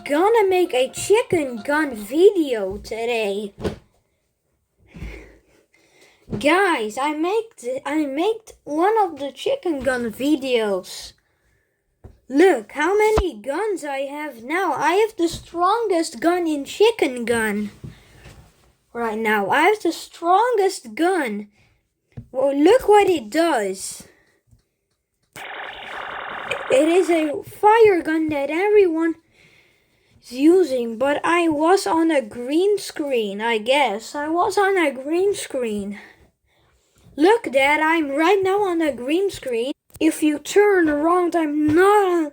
gonna make a chicken gun video today. Guys, I made one of the chicken gun videos. Look how many guns I have now. I have the strongest gun in chicken gun. Right now, I have the strongest gun. Well, look what it does. It is a fire gun that everyone is using, but I was on a green screen, I guess. I was on a green screen. Look, Dad, I'm right now on a green screen. If you turn around, I'm not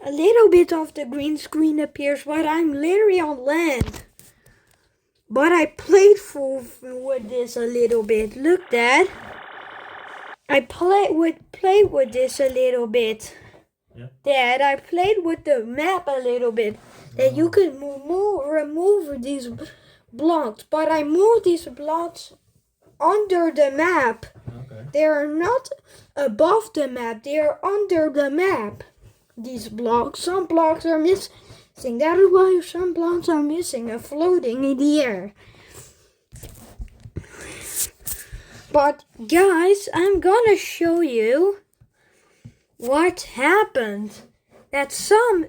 a little bit of the green screen appears, but I'm literally on land. But I played with this a little bit. Look, Dad. I played with this a little bit. Yeah. Dad, I played with the map a little bit. That you could remove these blocks, but I moved these blocks under the map. Okay. They are not above the map, they are under the map. These blocks, some blocks are missing. That is why some blocks are missing and floating in the air. But guys, I'm gonna show you what happened. That some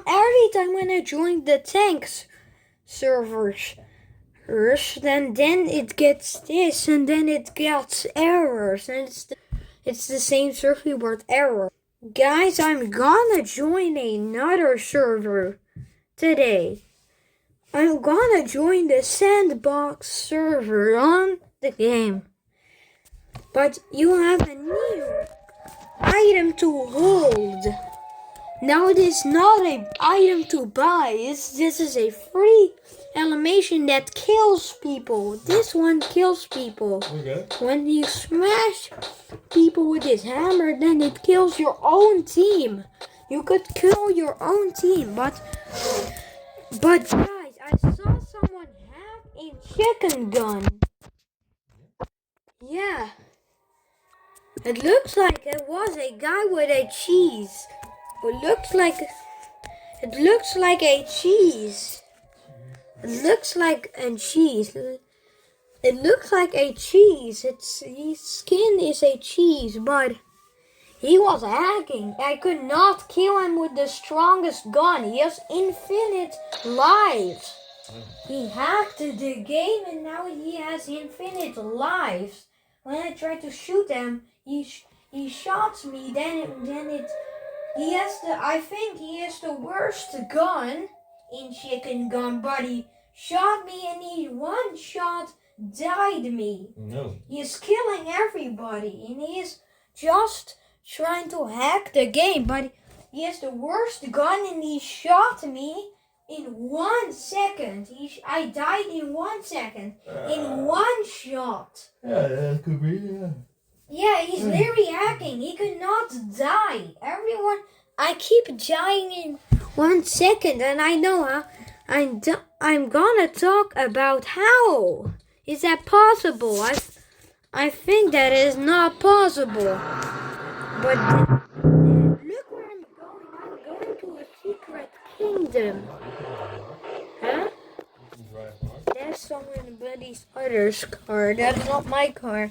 every time when I joined the tanks servers, then it gets this, and then it gets errors, and it's the same server with error. Guys, I'm gonna join another server today. I'm gonna join the sandbox server on the game. But you have a new item to hold. Now it is not an item to buy. This is a free animation that kills people. This one kills people. Okay. When you smash people with this hammer, then it kills your own team. You could kill your own team, but guys, I saw someone hack a chicken gun. Yeah. It looks like it was a guy with a cheese. It looks like a cheese. It looks like a cheese. It looks like a cheese. His skin is a cheese, but he was hacking. I could not kill him with the strongest gun. He has infinite lives. He hacked the game and now he has infinite lives. When I tried to shoot him, he shot me. I think he has the worst gun in chicken gun, but he shot me and he one shot died me. No. He is killing everybody and he is just trying to hack the game, but he has the worst gun and he shot me in 1 second. I died in 1 second. In one shot. Yeah, that could be, yeah. Yeah, he's literally hacking. He could not die. I keep dying in 1 second, and I know how. I'm gonna talk about how. Is that possible? I think that is not possible. But look where I'm going. I'm going to a secret kingdom. Huh? That's somebody's other's car. That's not my car.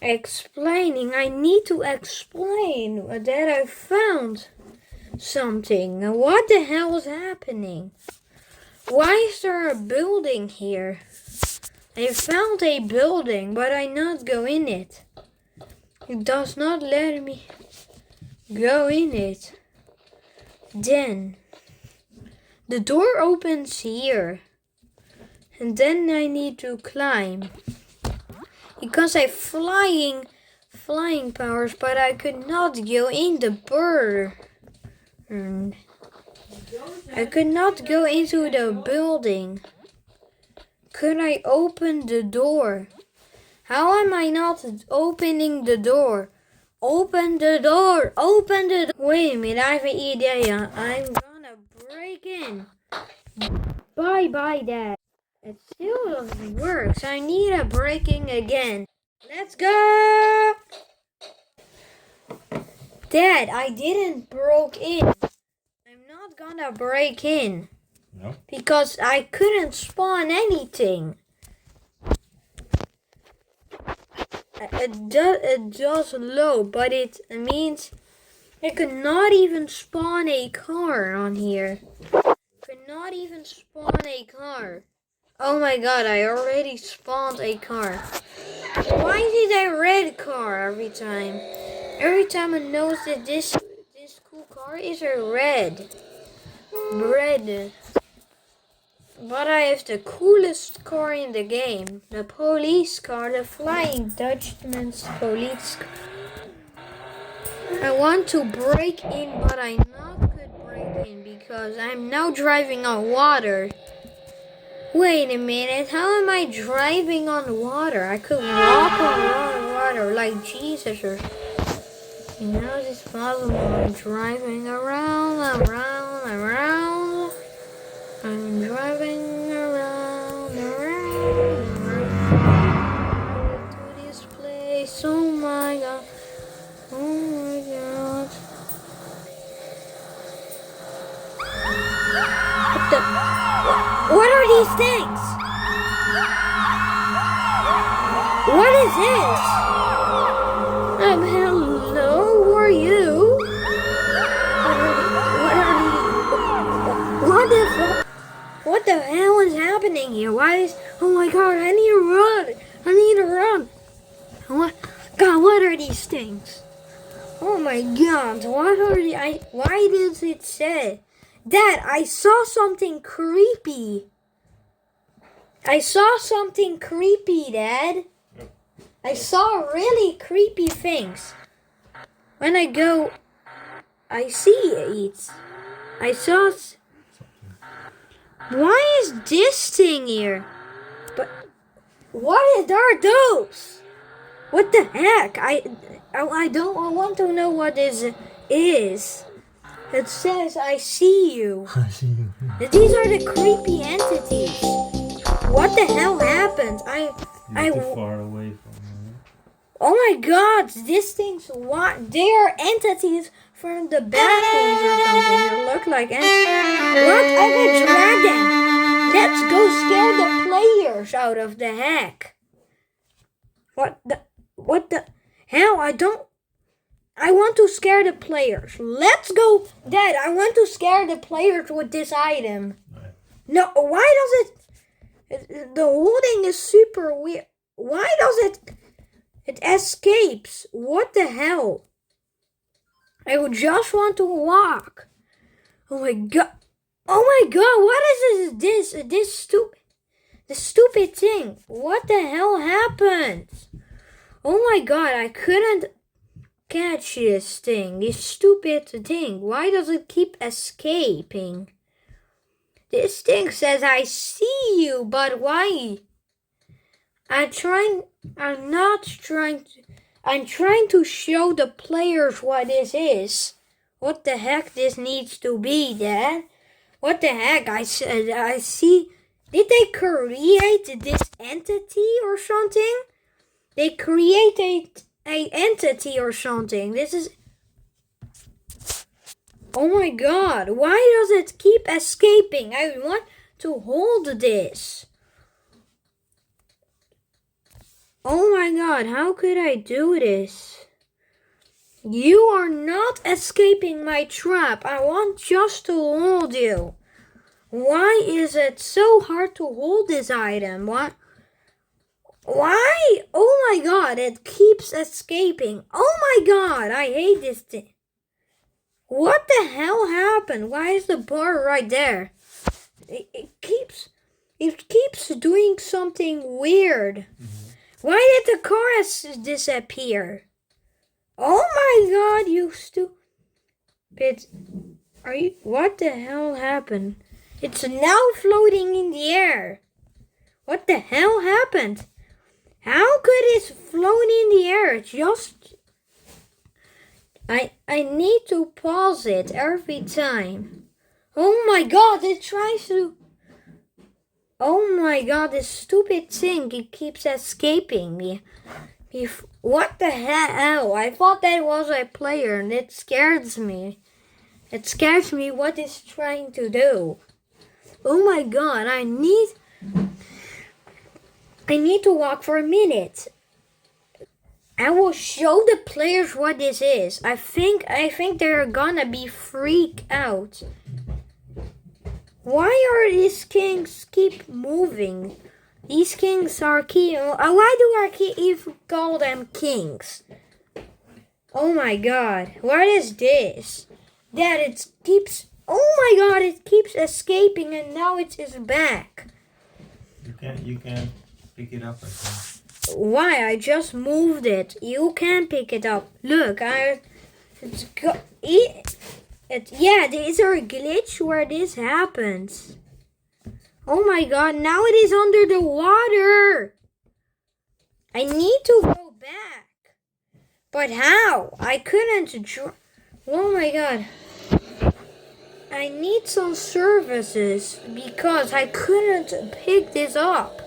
Explaining. I need to explain that I found something. What the hell is happening? Why is there a building here? I found a building, but I not go in it. It does not let me go in it. Then the door opens here. And then I need to climb. Because I have flying powers, but I could not go in the bird. I could not go into the building. Could I open the door? How am I not opening the door? Open the door! Open the door! Wait a minute, I have an idea. I'm gonna break in. Bye, Dad. It still doesn't work, so I need a breaking again. Let's go! Dad, I didn't broke in. I'm not gonna break in. No? Because I couldn't spawn anything. It does load, but it means I could not even spawn a car on here. Could not even spawn a car. Oh my god, I already spawned a car. Why is it a red car every time? Every time I notice that this cool car is a red. But I have the coolest car in the game. The police car, the Flying Dutchman's police car. I want to break in, but I not could break in because I'm now driving on water. Wait a minute, how am I driving on water? I could walk on water like Jesus or... You know, it's possible. I'm driving around. I'm driving around to this place. Oh my god. Oh my god. What are these things? What is this? Hello, who are you? What the hell is happening here? Oh my god, I need to run. I need to run. What are these things? Oh my god, why does it say? Dad, I saw something creepy. Dad. I saw really creepy things. When I go, I see it. I saw... Why is this thing here? But what are those? What the heck? I want to know what this is. It says, I see you. I see you. These are the creepy entities. What the hell happened? You're too far away from me. Oh my god, these things, they are entities from the bathrooms or something. They look like entities. What? I'm a dragon. Let's go scare the players out of the heck. What the hell? I want to scare the players. Let's go. Dad, I want to scare the players with this item. Right. No, why does it... The holding is super weird. Why does it... It escapes. What the hell? I would just want to walk. Oh my god. Oh my god, what is this stupid thing? What the hell happened? Oh my god, I couldn't catch this stupid thing. Why does it keep escaping? This thing says I see you, but why? I'm trying to show the players what this is. What the heck this needs to be, Dad? What the heck? I see. Did they create this entity or something? They created a entity or something. This is... Oh my god. Why does it keep escaping? I want to hold this. Oh my god, how could I do this? You are not escaping my trap. I want just to hold you. Why is it so hard to hold this item? What? Why? Oh my god, it keeps escaping. Oh my god, I hate this thing. What the hell happened? Why is the bar right there? It keeps doing something weird. Why did the car disappear? Oh my god, you stupid. What the hell happened? It's now floating in the air. What the hell happened? How could it float in the air? I need to pause it every time. Oh my god, it tries to... Oh my god, this stupid thing, it keeps escaping me. What the hell? I thought that was a player and it scares me. It scares me what it's trying to do. Oh my god, I need to walk for a minute. I will show the players what this is. I think they're gonna be freaked out. Why are these kings keep moving? These kings are why do I even call them kings? Oh my god, what is this? That it keeps, oh my god, it keeps escaping and now it is back. You can't pick it up, I think. Why? I just moved it. You can pick it up. Look, yeah, there's a glitch where this happens. Oh my god, now it is under the water. I need to go back. But how? I couldn't oh my god. I need some services because I couldn't pick this up.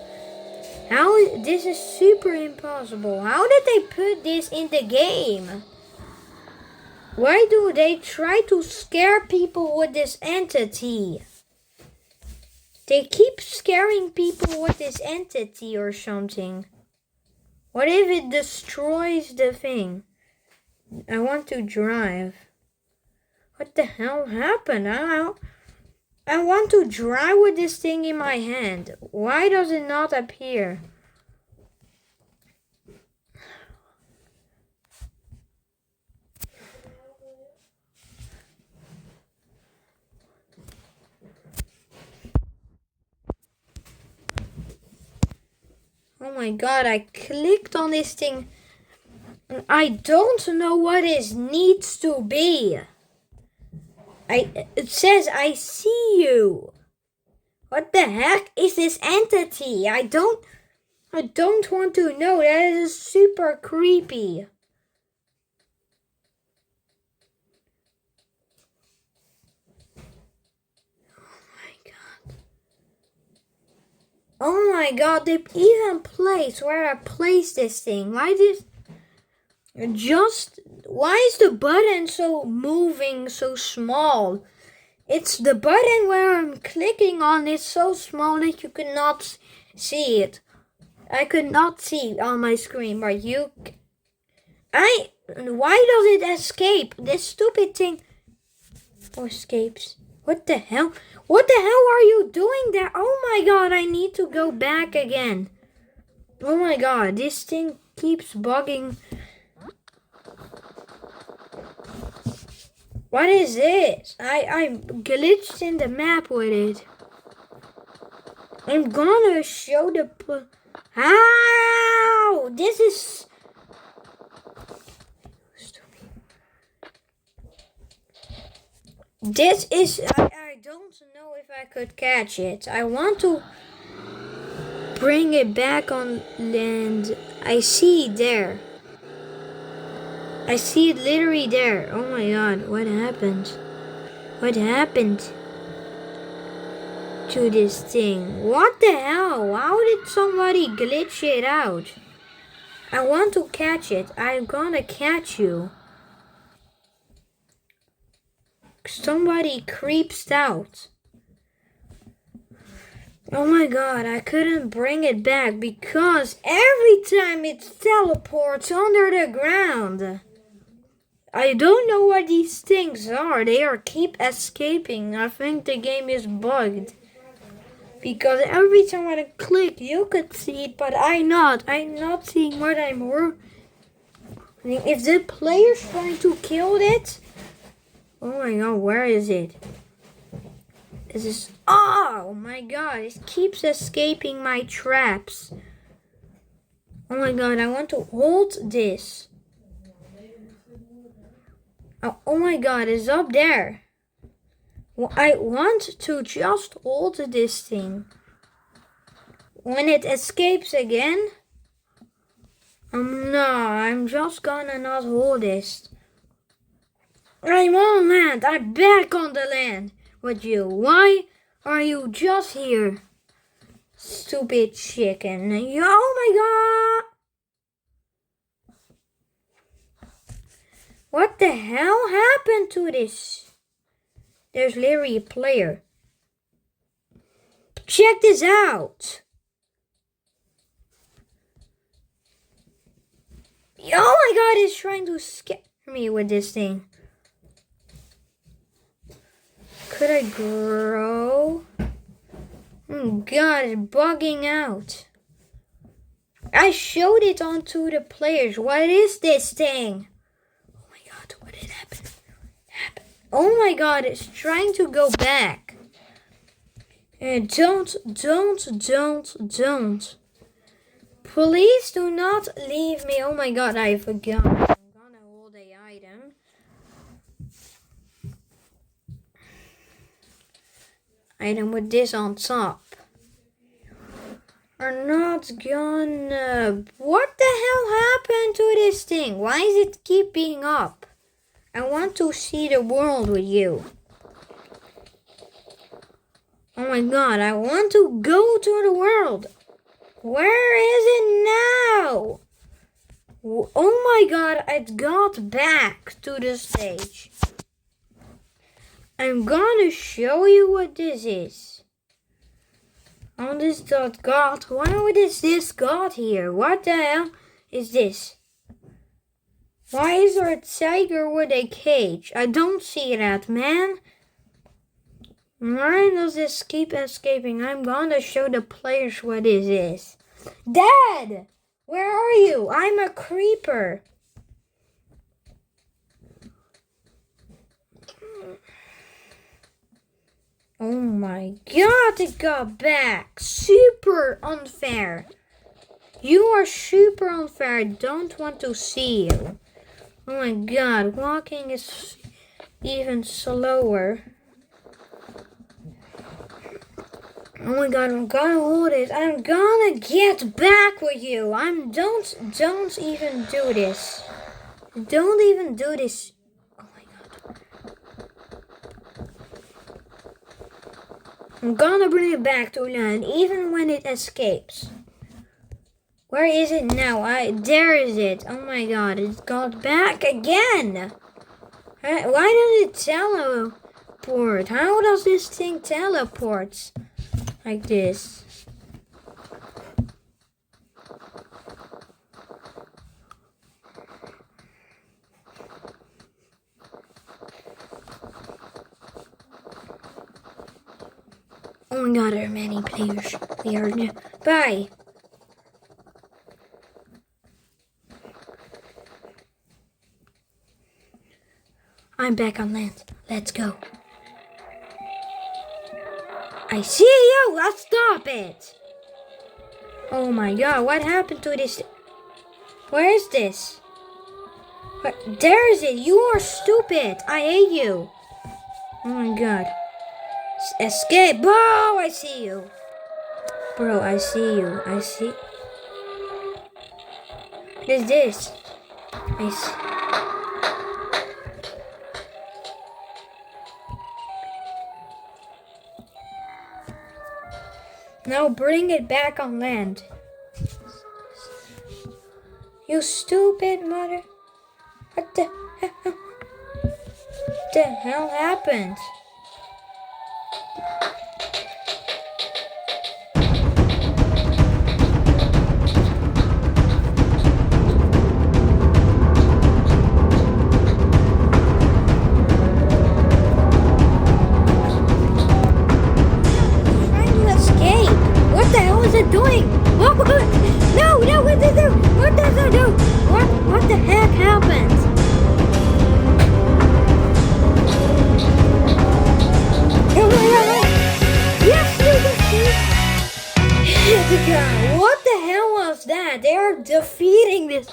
This is super impossible. How did they put this in the game? Why do they try to scare people with this entity? They keep scaring people with this entity or something. What if it destroys the thing? I want to drive. What the hell happened? I want to drive with this thing in my hand. Why does it not appear? Oh my god, I clicked on this thing. I don't know what it needs to be. It says, I see you. What the heck is this entity? I don't want to know. That is super creepy. Oh my god, they even place where I place this thing. Why is the button so moving so small? It's the button where I'm clicking on is so small that you cannot see it. I could not see on my screen, but why does it escape? This stupid thing escapes. What the hell? What the hell are you doing there? Oh my god, I need to go back again. Oh my god, this thing keeps bugging. What is this? I glitched in the map with it. I'm gonna show the... Ow! This is... I don't know if I could catch it. I want to bring it back on land. I see it there. I see it literally there. Oh my god, what happened? What happened to this thing? What the hell? How did somebody glitch it out? I want to catch it. I'm gonna catch you. Somebody creeps out. Oh my god, I couldn't bring it back because every time it teleports under the ground. I don't know what these things are. They keep escaping. I think the game is bugged. Because every time I click, you could see it, but I'm not seeing what I'm working. If the player's trying to kill it, oh my god, where is it? This is, oh my god, it keeps escaping my traps. Oh my god, I want to hold this. Oh my god, it's up there. I want to just hold this thing. When it escapes again, no, I'm just gonna not hold this. I'm on land. I'm back on the land with you. Why are you just here? Stupid chicken. Oh my god. What the hell happened to this? There's literally a player. Check this out. Oh my god, it's trying to scare me with this thing. Could I grow? Oh god, it's bugging out. I showed it onto the players. What is this thing? Oh my god, what did happen? Oh my god, it's trying to go back. Don't. Please do not leave me. Oh my god, I forgot. I'm gonna hold the item. Item with this on top. Are not gonna... What the hell happened to this thing? Why is it keep being up? I want to see the world with you. Oh my god, I want to go to the world. Where is it now? Oh my god, it got back to the stage. I'm gonna show you what this is. On this god, why is this god here? What the hell is this? Why is there a tiger with a cage? I don't see that, man. Why does this keep escaping? I'm gonna show the players what this is. Dad! Where are you? I'm a creeper. Oh my god, it got back. Super unfair. You are super unfair. I don't want to see you. Oh my god, walking is even slower. Oh my god, I'm gonna hold it. I'm gonna get back with you. Don't even do this. Don't even do this. Oh my god. I'm gonna bring it back to land even when it escapes. Where is it now? There is it. Oh my god, it got back again. Why does it teleport? How does this thing teleport? Like this. Oh my god, there are many players. They are new. Bye. I'm back on land. Let's go. I see you! Stop it! Oh my god, what happened to this? Where is this? There is it! You are stupid! I hate you! Oh my god. Escape! Bro, I see you! Bro, I see you. I see... What is this? I see... Now bring it back on land. You stupid mother. What the hell? What the hell happened? Doing? What? No, what does it do? What does it do? What the heck happened? Yes, you can see. What the hell was that? They are defeating this.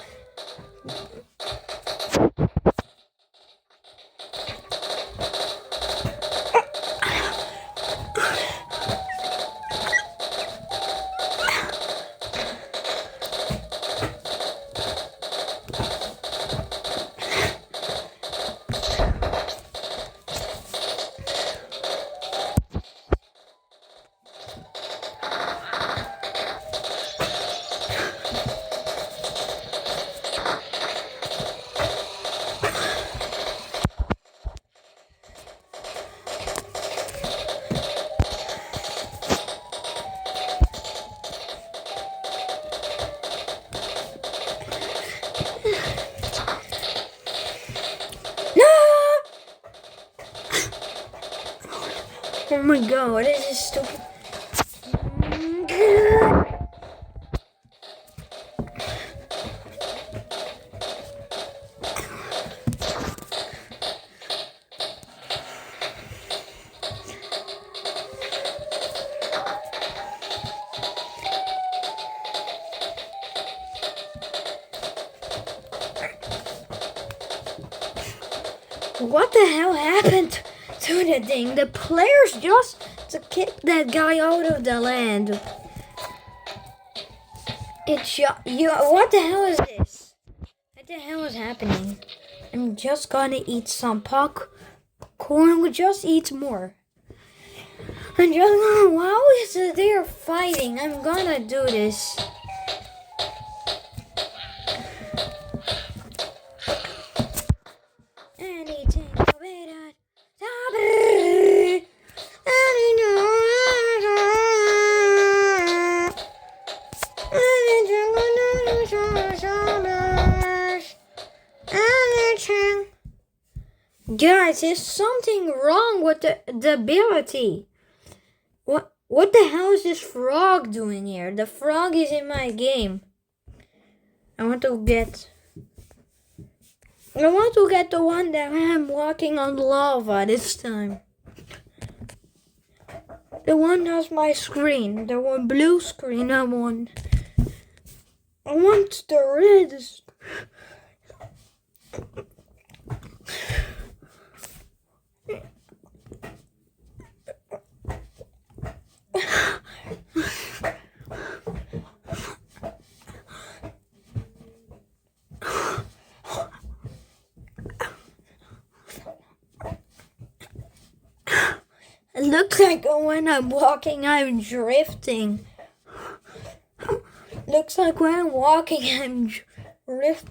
Oh my god, this is stupid. What the hell happened to the thing? The players just to kick that guy out of the land. It's what the hell is this? What the hell is happening? I'm just gonna eat some popcorn. We'll just eat more. I'm just gonna, wow, is it they're fighting? I'm gonna do this. Anything better. Guys, there's something wrong with the ability. What the hell is this frog doing here? The frog is in my game. I want to get the one that I'm walking on lava this time. The one that's my screen. The one blue screen I want. I want the red. It looks like when I'm walking, I'm drifting. Looks like when I'm walking, I'm drifting.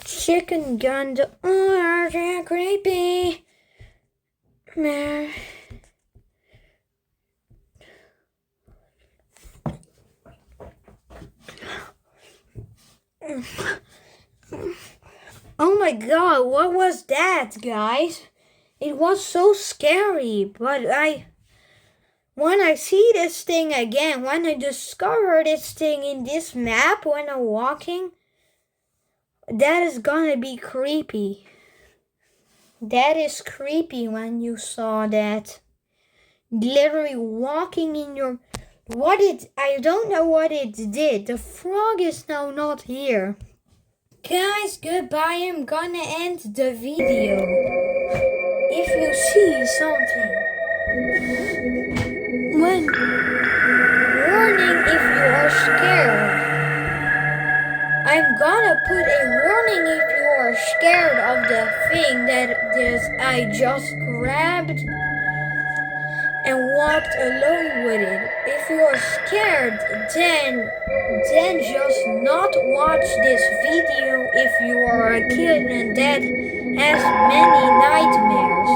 Chicken gun, oh, they're creepy. Man. Oh my god, what was that, guys? It was so scary, but when I see this thing again, when I discover this thing in this map when I'm walking, that is gonna be creepy. That is creepy when you saw that. Literally walking in your... I don't know what it did. The frog is now not here. Guys, goodbye. I'm gonna end the video. If you see something. Warning if you are scared. I'm gonna put a warning if you are scared of the thing I just grabbed and walked alone with it. If you are scared, then just not watch this video if you are a kid and that has many nightmares.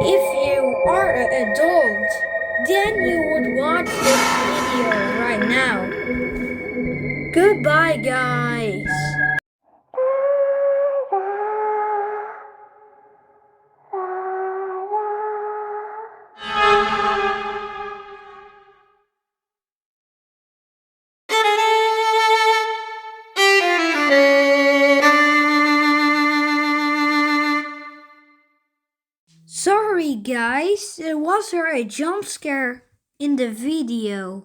If you are an adult, then you would watch this video right now. Goodbye, guys. Sorry guys, there was a jump scare in the video.